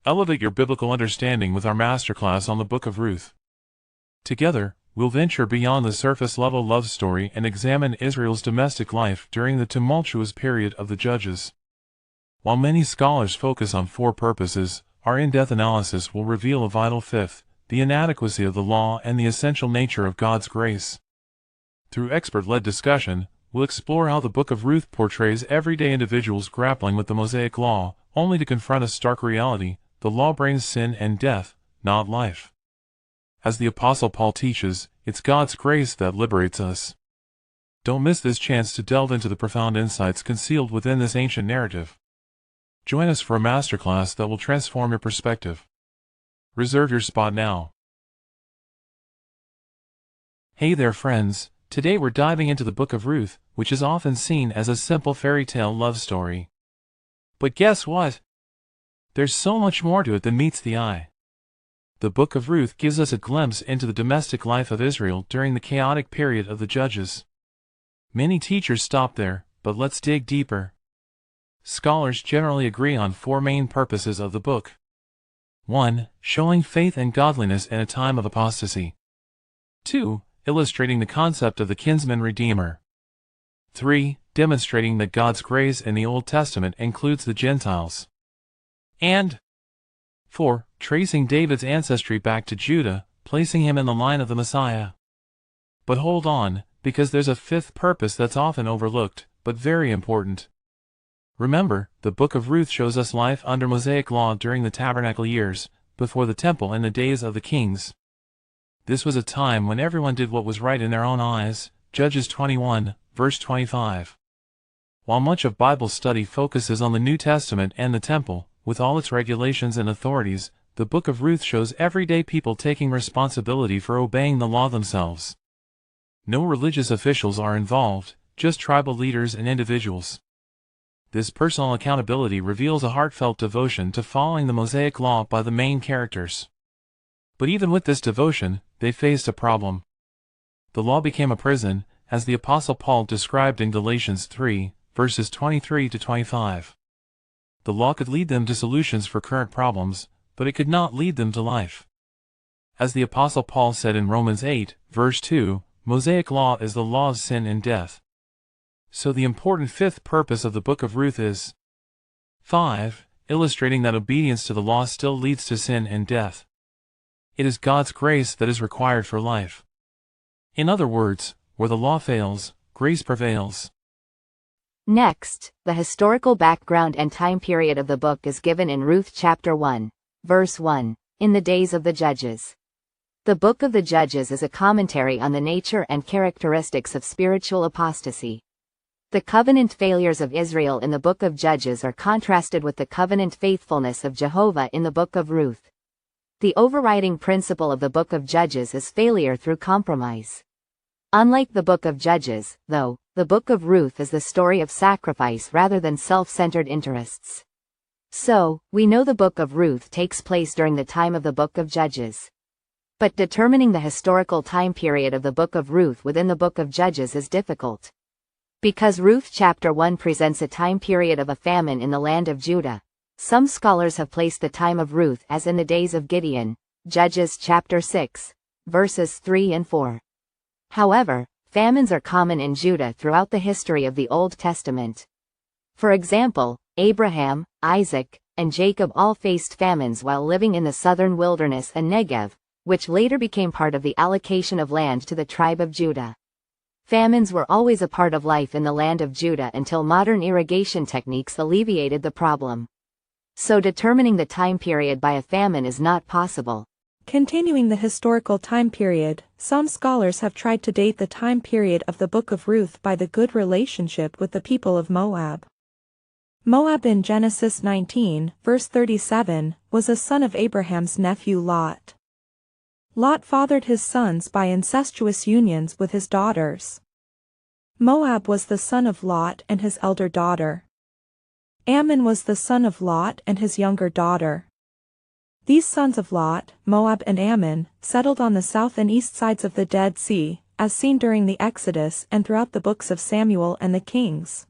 Elevate your biblical understanding with our masterclass on the Book of Ruth. Together, we'll venture beyond the surface-level love story and examine Israel's domestic life during the tumultuous period of the Judges. While many scholars focus on four purposes, our in-depth analysis will reveal a vital fifth: the inadequacy of the law and the essential nature of God's grace. Through expert-led discussion, we'll explore how the Book of Ruth portrays everyday individuals grappling with the Mosaic Law, only to confront a stark reality: the law brings sin and death, not life. As the Apostle Paul teaches, it's God's grace that liberates us. Don't miss this chance to delve into the profound insights concealed within this ancient narrative. Join us for a masterclass that will transform your perspective. Reserve your spot now. Hey there, friends. Today we're diving into the Book of Ruth, which is often seen as a simple fairy tale love story. But guess what? There's so much more to it than meets the eye. The Book of Ruth gives us a glimpse into the domestic life of Israel during the chaotic period of the Judges. Many teachers stop there, but let's dig deeper. Scholars generally agree on four main purposes of the book. 1. Showing faith and godliness in a time of apostasy. 2. Illustrating the concept of the kinsman redeemer. 3. Demonstrating that God's grace in the Old Testament includes the Gentiles. And 4. Tracing David's ancestry back to Judah, placing him in the line of the Messiah. But hold on, because there's a fifth purpose that's often overlooked, but very important. Remember, the Book of Ruth shows us life under Mosaic Law during the tabernacle years, before the temple and the days of the kings. This was a time when everyone did what was right in their own eyes, Judges 21, verse 25. While much of Bible study focuses on the New Testament and the temple, with all its regulations and authorities, the Book of Ruth shows everyday people taking responsibility for obeying the law themselves. No religious officials are involved, just tribal leaders and individuals. This personal accountability reveals a heartfelt devotion to following the Mosaic Law by the main characters. But even with this devotion, they faced a problem. The law became a prison, as the Apostle Paul described in Galatians 3, verses 23 to 25. The law could lead them to solutions for current problems, but it could not lead them to life. As the Apostle Paul said in Romans 8, verse 2, Mosaic law is the law of sin and death. So the important fifth purpose of the Book of Ruth is 5. Illustrating that obedience to the law still leads to sin and death. It is God's grace that is required for life. In other words, where the law fails, grace prevails. Next, the historical background and time period of the book is given in Ruth chapter 1, verse 1, in the days of the Judges. The Book of the Judges is a commentary on the nature and characteristics of spiritual apostasy. The covenant failures of Israel in the Book of Judges are contrasted with the covenant faithfulness of Jehovah in the Book of Ruth. The overriding principle of the Book of Judges is failure through compromise. Unlike the Book of Judges, though, the Book of Ruth is the story of sacrifice rather than self-centered interests. So, we know the Book of Ruth takes place during the time of the Book of Judges. But determining the historical time period of the Book of Ruth within the Book of Judges is difficult. Because Ruth chapter 1 presents a time period of a famine in the land of Judah, some scholars have placed the time of Ruth as in the days of Gideon, Judges chapter 6, verses 3 and 4. However, famines are common in Judah throughout the history of the Old Testament. For example, Abraham, Isaac, and Jacob all faced famines while living in the southern wilderness and Negev, which later became part of the allocation of land to the tribe of Judah. Famines were always a part of life in the land of Judah until modern irrigation techniques alleviated the problem. So determining the time period by a famine is not possible. Continuing the historical time period, some scholars have tried to date the time period of the Book of Ruth by the good relationship with the people of Moab. Moab in Genesis 19, verse 37, was a son of Abraham's nephew Lot. Lot fathered his sons by incestuous unions with his daughters. Moab was the son of Lot and his elder daughter. Ammon was the son of Lot and his younger daughter. These sons of Lot, Moab and Ammon, settled on the south and east sides of the Dead Sea, as seen during the Exodus and throughout the books of Samuel and the Kings.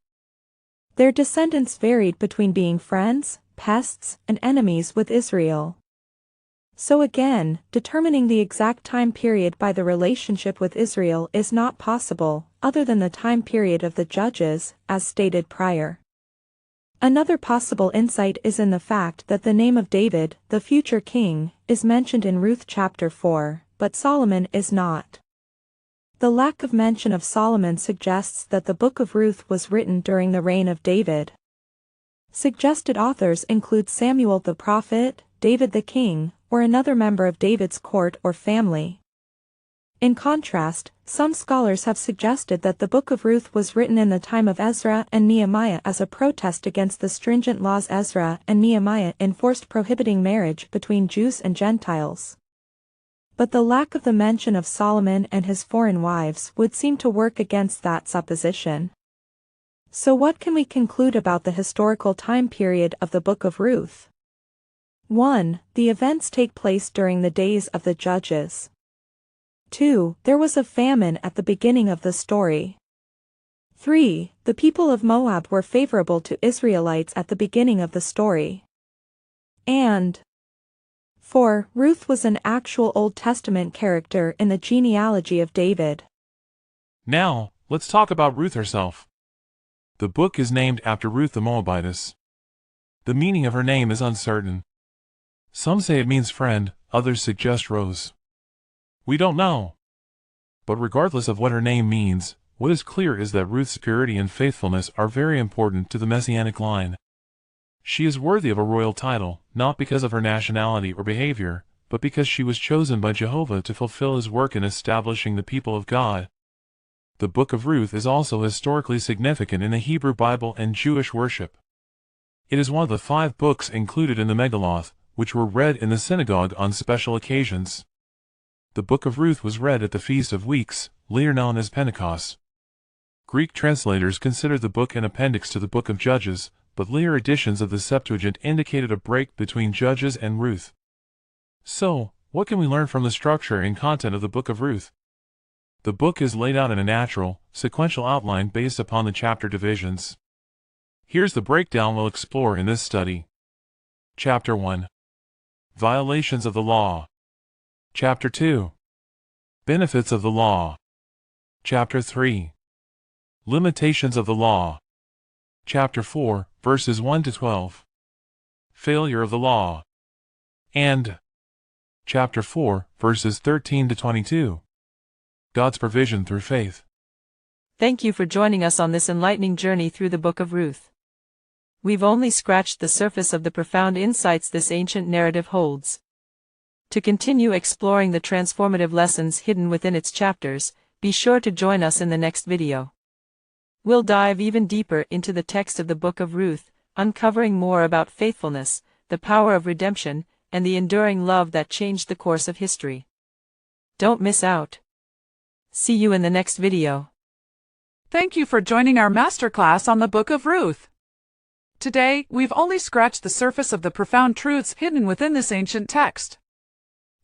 Their descendants varied between being friends, pests, and enemies with Israel. So again, determining the exact time period by the relationship with Israel is not possible, other than the time period of the Judges, as stated prior. Another possible insight is in the fact that the name of David, the future king, is mentioned in Ruth chapter 4, but Solomon is not. The lack of mention of Solomon suggests that the Book of Ruth was written during the reign of David. Suggested authors include Samuel the prophet, David the king, or another member of David's court or family. In contrast, some scholars have suggested that the Book of Ruth was written in the time of Ezra and Nehemiah as a protest against the stringent laws Ezra and Nehemiah enforced prohibiting marriage between Jews and Gentiles. But the lack of the mention of Solomon and his foreign wives would seem to work against that supposition. So what can we conclude about the historical time period of the Book of Ruth? 1. The events take place during the days of the Judges. 2. There was a famine at the beginning of the story. 3. The people of Moab were favorable to Israelites at the beginning of the story. And 4. Ruth was an actual Old Testament character in the genealogy of David. Now, let's talk about Ruth herself. The book is named after Ruth the Moabitess. The meaning of her name is uncertain. Some say it means friend, others suggest rose. We don't know. But regardless of what her name means, what is clear is that Ruth's purity and faithfulness are very important to the Messianic line. She is worthy of a royal title, not because of her nationality or behavior, but because she was chosen by Jehovah to fulfill his work in establishing the people of God. The Book of Ruth is also historically significant in the Hebrew Bible and Jewish worship. It is one of the 5 books included in the Megillah, which were read in the synagogue on special occasions. The Book of Ruth was read at the Feast of Weeks, later known as Pentecost. Greek translators considered the book an appendix to the Book of Judges, but later editions of the Septuagint indicated a break between Judges and Ruth. So, what can we learn from the structure and content of the Book of Ruth? The book is laid out in a natural, sequential outline based upon the chapter divisions. Here's the breakdown we'll explore in this study. Chapter 1. Violations of the Law. Chapter 2. Benefits of the Law. Chapter 3. Limitations of the Law. Chapter 4, verses 1 to 12. Failure of the Law. And Chapter 4, verses 13 to 22. God's provision through faith. Thank you for joining us on this enlightening journey through the Book of Ruth. We've only scratched the surface of the profound insights this ancient narrative holds. To continue exploring the transformative lessons hidden within its chapters, be sure to join us in the next video. We'll dive even deeper into the text of the Book of Ruth, uncovering more about faithfulness, the power of redemption, and the enduring love that changed the course of history. Don't miss out. See you in the next video. Thank you for joining our masterclass on the Book of Ruth. Today, we've only scratched the surface of the profound truths hidden within this ancient text.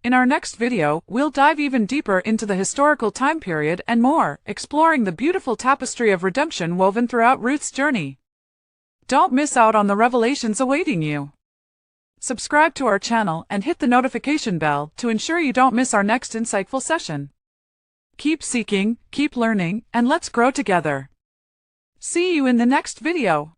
In our next video, we'll dive even deeper into the historical time period and more, exploring the beautiful tapestry of redemption woven throughout Ruth's journey. Don't miss out on the revelations awaiting you. Subscribe to our channel and hit the notification bell to ensure you don't miss our next insightful session. Keep seeking, keep learning, and let's grow together. See you in the next video.